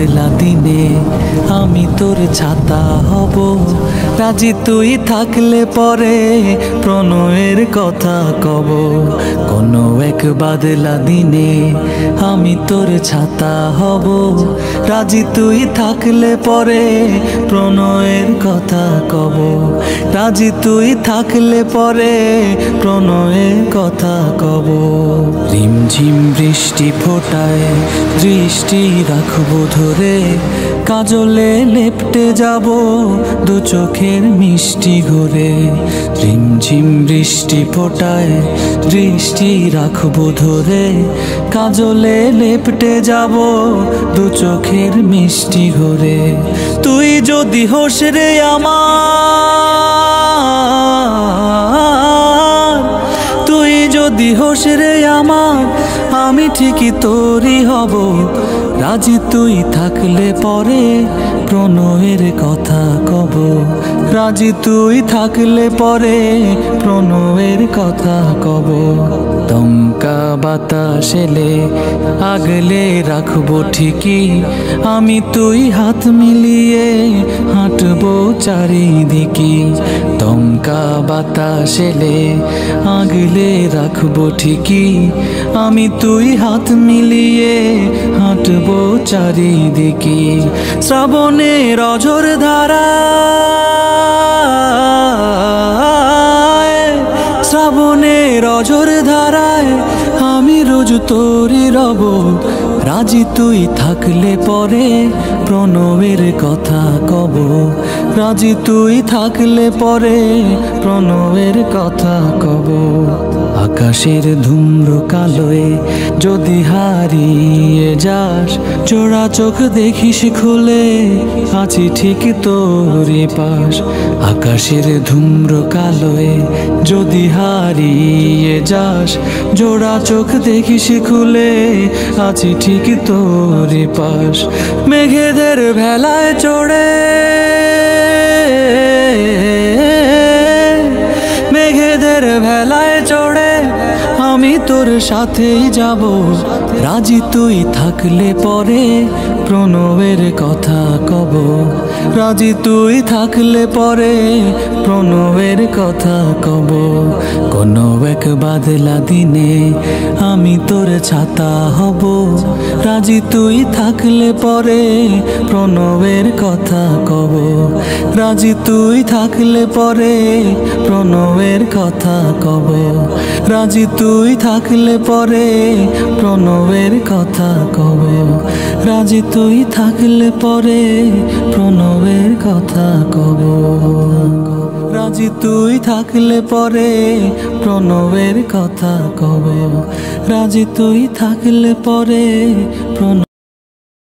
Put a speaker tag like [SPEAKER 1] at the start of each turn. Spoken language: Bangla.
[SPEAKER 1] বাদলা দিনে আমি তোর ছাতা হব। রাজি তুই থাকলে পরে প্রণয়ের কথা কব। কোনো এক বাদলা দিনে আমি তোর ছাতা হব। রাজি তুই থাকলে পরে প্রণয়ের কথা কব। রাজি তুই থাকলে পরে প্রণয়ের কথা কব। রিমঝিম বৃষ্টি ফোটায় দৃষ্টি রাখবো ধরে, কাজলে লেপটে যাব দু চোখের মিষ্টি ঘরে। রিমঝিম বৃষ্টি ফোটায় দৃষ্টি রাখবো ধরে, কাজলে লেপটে যাব দু চোখের মিষ্টি ঘরে। তুই যদি হোস রে আমার, তুই যদি হোস রে আমার, আমি ঠিকই তোরই হব। রাজি তুই থাকলে পরে প্রণয়ের কথা কব। রাজি তুই থাকলে পরে প্রণয়ের কথা কব। দমকা বাতাস এলে আগলে রাখবো ঠিকই, আমি তুই হাত মিলিয়ে হাঁটবো চারিদিকে। দমকা বাতাস এলে আগলে রাখবো ঠিকই, আমি তুই হাত মিলিয়ে হাঁটবো চারিদিকে। শ্রাবণের অঝোর ধারায়, শ্রাবণের অঝোর ধারায় আমি রোজ তোরই রব। রাজি তুই থাকলে পরে প্রণয়ের কথা কব। রাজি তুই থাকলে পরে প্রণয়ের কথা কব। আকাশের ধূম্র কালোয় যদি হারিয়ে যাস, চোরা চোখ দেখিস খুলে আছি ঠিক তোরই পাশ। আকাশের ধূম্র কালোয় যদি হারিয়ে যাস, জোড়া চোখ দেখিস খুলে আছি ঠিক তোরই পাশ। মেঘেদের ভেলায় চড়ে, মেঘেদের ভেলায় চড়ে আমি তোর সাথেই যাব। রাজি তুই থাকলে পরে প্রণয়ের কথা কব। রাজি তুই থাকলে পরে প্রণয়ের কথা কব। কোনো এক বাদলা দিনে আমি তোর ছাতা হব। রাজি তুই থাকলে পরে প্রণয়ের কথা কব। রাজি তুই থাকলে পরে প্রণয়ের কথা কব। রাজি তুই থাকলে পরে প্রণয়ের কথা কব। রাজি তুই থাকলে পরে প্রণয়ের কথা কব। রাজি তুই থাকলে পরে প্রণয়ের কথা কব। রাজি তুই থাকলে পরে প্রণয়